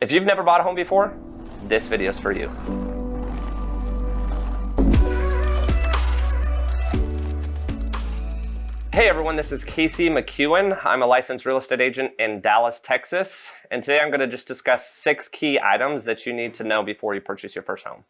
If you've never bought a home before, this video is for you. Hey everyone, this is McKeown. I'm a licensed real estate agent in Dallas, Texas, and today I'm going to just discuss 6 key items that you need to know before you purchase your first home.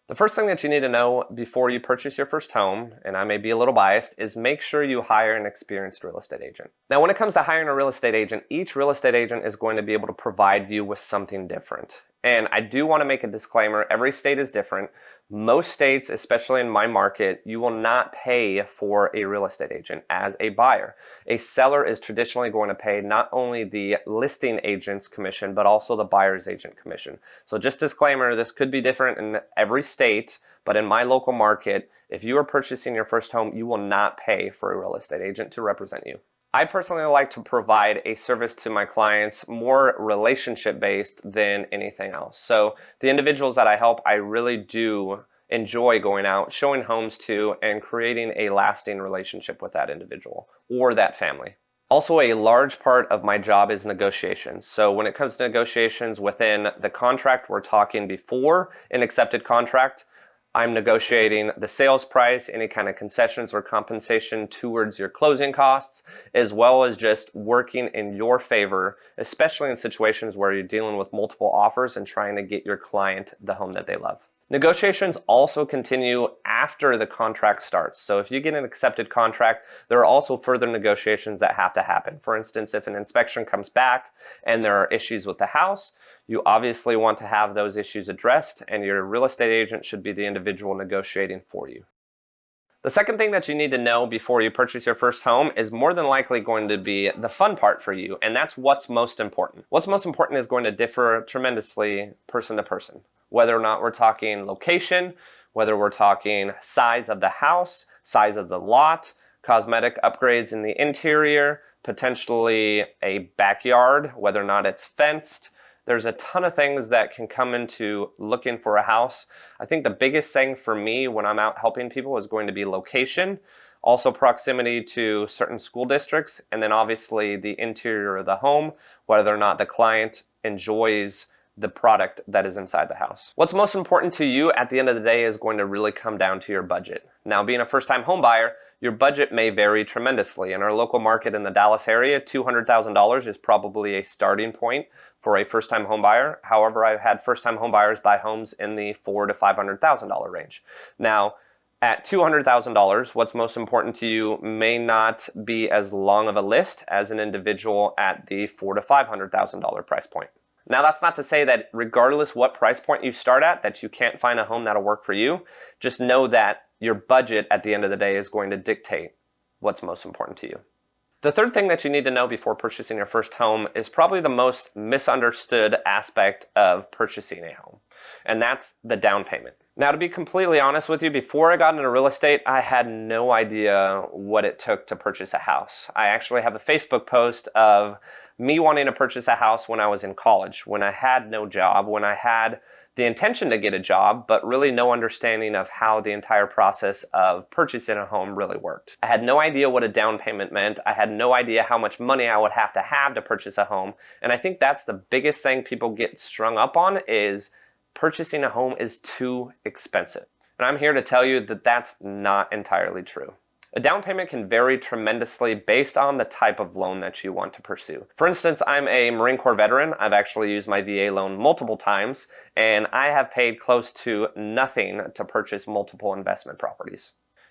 The first thing that you need to know before you purchase your first home, and I may be a little biased, is make sure you hire an experienced real estate agent. Now, when it comes to hiring a real estate agent, each real estate agent is going to be able to provide you with something different. And I do want to make a disclaimer, every state is different. Most states, especially in my market, you will not pay for a real estate agent as a buyer. A seller is traditionally going to pay not only the listing agent's commission, but also the buyer's agent commission. So just disclaimer, this could be different in every state, but in my local market, if you are purchasing your first home, you will not pay for a real estate agent to represent you. I personally like to provide a service to my clients more relationship based than anything else. So the individuals that I help, I really do enjoy going out, showing homes to, and creating a lasting relationship with that individual or that family. Also, a large part of my job is negotiations. So when it comes to negotiations within the contract, we're talking before an accepted contract, I'm negotiating the sales price, any kind of concessions or compensation towards your closing costs, as well as just working in your favor, especially in situations where you're dealing with multiple offers and trying to get your client the home that they love. Negotiations also continue after the contract starts. So if you get an accepted contract, there are also further negotiations that have to happen. For instance, if an inspection comes back and there are issues with the house, you obviously want to have those issues addressed, and your real estate agent should be the individual negotiating for you. The second thing that you need to know before you purchase your first home is more than likely going to be the fun part for you, and that's what's most important. What's most important is going to differ tremendously person to person. Whether or not we're talking location, whether we're talking size of the house, size of the lot, cosmetic upgrades in the interior, potentially a backyard, whether or not it's fenced. There's a ton of things that can come into looking for a house. I think the biggest thing for me when I'm out helping people is going to be location, also proximity to certain school districts, and then obviously the interior of the home, whether or not the client enjoys the product that is inside the house. What's most important to you at the end of the day is going to really come down to your budget. Now, being a first-time home buyer, your budget may vary tremendously. In our local market in the Dallas area, $200,000 is probably a starting point for a first-time home buyer. However, I've had first-time home buyers buy homes in the $400,000 to $500,000 range. Now, at $200,000, what's most important to you may not be as long of a list as an individual at the $400,000 to $500,000 price point. Now, that's not to say that regardless what price point you start at, that you can't find a home that'll work for you. Just know that your budget at the end of the day is going to dictate what's most important to you. The third thing that you need to know before purchasing your first home is probably the most misunderstood aspect of purchasing a home, and that's the down payment. Now, to be completely honest with you, before I got into real estate, I had no idea what it took to purchase a house. I actually have a Facebook post of me wanting to purchase a house when I was in college, when I had no job, when I had the intention to get a job, but really no understanding of how the entire process of purchasing a home really worked. I had no idea what a down payment meant. I had no idea how much money I would have to purchase a home. And I think that's the biggest thing people get strung up on, is purchasing a home is too expensive. And I'm here to tell you that that's not entirely true. A down payment can vary tremendously based on the type of loan that you want to pursue. For instance, I'm a Marine Corps veteran. I've actually used my VA loan multiple times, and I have paid close to nothing to purchase multiple investment properties.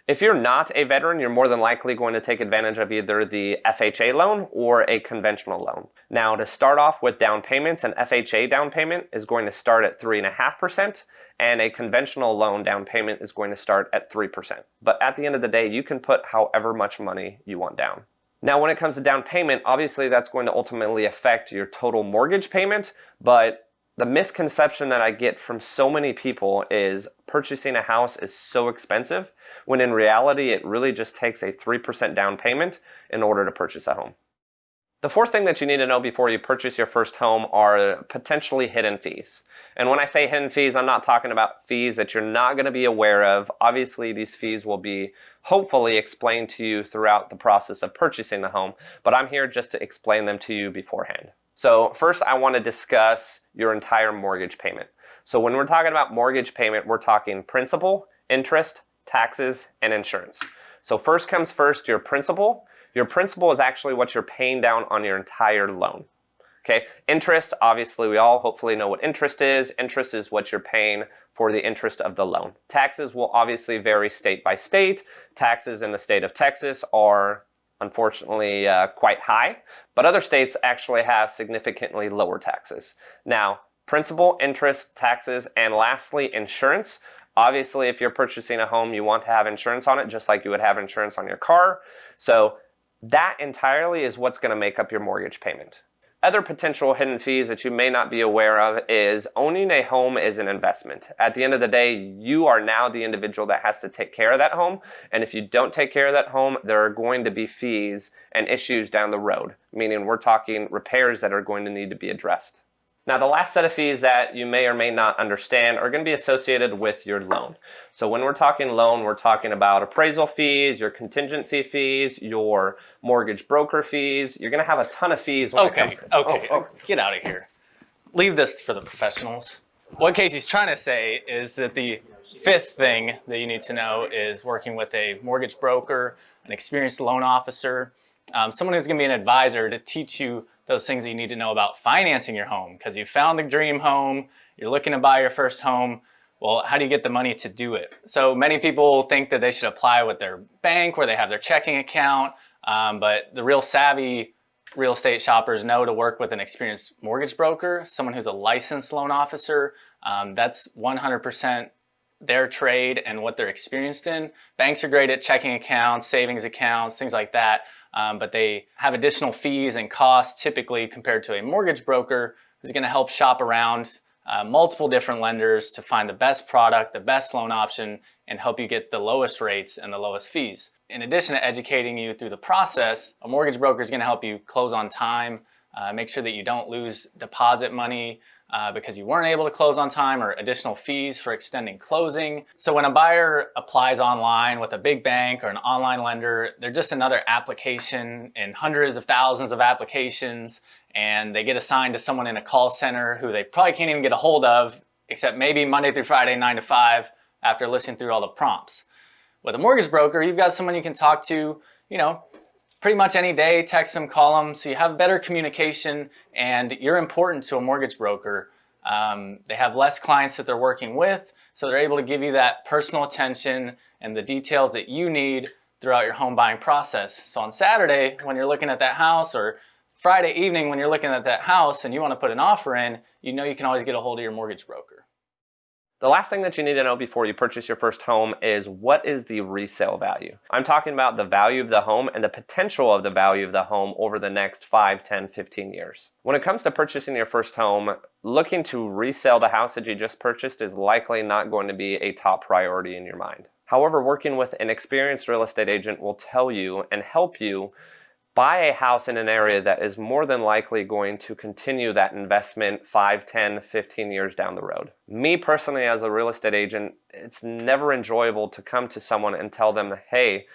If you're not a veteran, you're more than likely going to take advantage of either the FHA loan or a conventional loan. Now, to start off with down payments, an FHA down payment is going to start at 3.5%, and a conventional loan down payment is going to start at 3%. But at the end of the day, you can put however much money you want down. Now, when it comes to down payment, obviously that's going to ultimately affect your total mortgage payment, but the misconception that I get from so many people is purchasing a house is so expensive, when in reality it really just takes a 3% down payment in order to purchase a home. The fourth thing that you need to know before you purchase your first home are potentially hidden fees. And when I say hidden fees, I'm not talking about fees that you're not going to be aware of. Obviously, these fees will be hopefully explained to you throughout the process of purchasing the home, but I'm here just to explain them to you beforehand. So first I want to discuss your entire mortgage payment. So when we're talking about mortgage payment, we're talking principal, interest, taxes, and insurance. So first comes first, your principal. Your principal is actually what you're paying down on your entire loan. Okay, interest, obviously we all hopefully know what interest is. Interest is what you're paying for the interest of the loan. Taxes will obviously vary state by state. Taxes in the state of Texas are unfortunately quite high, but other states actually have significantly lower taxes. Now, principal, interest, taxes, and lastly, insurance. Obviously, if you're purchasing a home, you want to have insurance on it, just like you would have insurance on your car. So that entirely is what's going to make up your mortgage payment. Other potential hidden fees that you may not be aware of is owning a home is an investment. At the end of the day, you are now the individual that has to take care of that home. And if you don't take care of that home, there are going to be fees and issues down the road, meaning we're talking repairs that are going to need to be addressed. Now, the last set of fees that you may or may not understand are going to be associated with your loan. So when we're talking loan, we're talking about appraisal fees, your contingency fees, your mortgage broker fees. You're going to have a ton of fees when it comes to... Okay, get out of here. Leave this for the professionals. What Casey's trying to say is that the fifth thing that you need to know is working with a mortgage broker, an experienced loan officer, someone who's going to be an advisor to teach you those things that you need to know about financing your home, because you found the dream home, you're looking to buy your first home. Well, how do you get the money to do it? So many people think that they should apply with their bank where they have their checking account, but the real savvy real estate shoppers know to work with an experienced mortgage broker, someone who's a licensed loan officer. That's 100% their trade and what they're experienced in. Banks are great at checking accounts, savings accounts, things like that. But they have additional fees and costs typically compared to a mortgage broker who's going to help shop around multiple different lenders to find the best product, the best loan option, and help you get the lowest rates and the lowest fees. In addition to educating you through the process, a mortgage broker is going to help you close on time, make sure that you don't lose deposit money because you weren't able to close on time, or additional fees for extending closing. So when a buyer applies online with a big bank or an online lender, they're just another application in hundreds of thousands of applications, and they get assigned to someone in a call center who they probably can't even get a hold of, except maybe Monday through Friday, 9 to 5, after listening through all the prompts. With a mortgage broker, you've got someone you can talk to, pretty much any day, text them, call them, so you have better communication, and you're important to a mortgage broker. They have less clients that they're working with, so they're able to give you that personal attention and the details that you need throughout your home buying process. So on Saturday, when you're looking at that house, or Friday evening when you're looking at that house and you want to put an offer in, you can always get a hold of your mortgage broker. The last thing that you need to know before you purchase your first home is, what is the resale value? I'm talking about the value of the home and the potential of the value of the home over the next 5, 10, 15 years. When it comes to purchasing your first home, looking to resell the house that you just purchased is likely not going to be a top priority in your mind. However, working with an experienced real estate agent will tell you and help you buy a house in an area that is more than likely going to continue that investment 5, 10, 15 years down the road. Me personally, as a real estate agent, it's never enjoyable to come to someone and tell them, hey,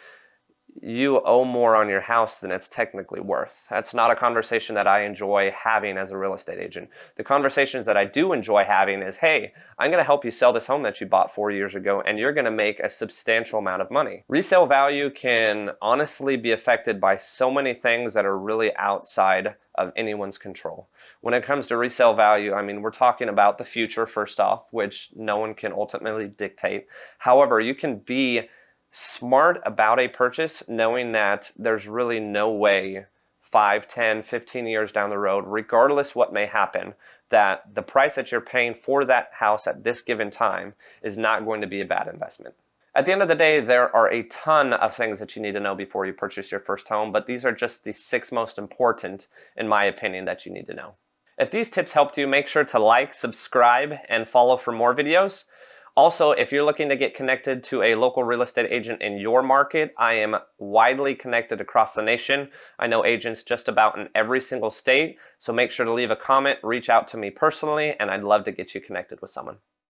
you owe more on your house than it's technically worth. That's not a conversation that I enjoy having as a real estate agent. The conversations that I do enjoy having is, hey, I'm going to help you sell this home that you bought 4 years ago, and you're going to make a substantial amount of money. Resale value can honestly be affected by so many things that are really outside of anyone's control. When it comes to resale value, we're talking about the future first off, which no one can ultimately dictate. However, you can be smart about a purchase knowing that there's really no way 5, 10, 15 years down the road, regardless what may happen, that the price that you're paying for that house at this given time is not going to be a bad investment. At the end of the day, there are a ton of things that you need to know before you purchase your first home, but these are just the 6 most important, in my opinion, that you need to know. If these tips helped you, make sure to like, subscribe, and follow for more videos. Also, if you're looking to get connected to a local real estate agent in your market, I am widely connected across the nation. I know agents just about in every single state, so make sure to leave a comment, reach out to me personally, and I'd love to get you connected with someone.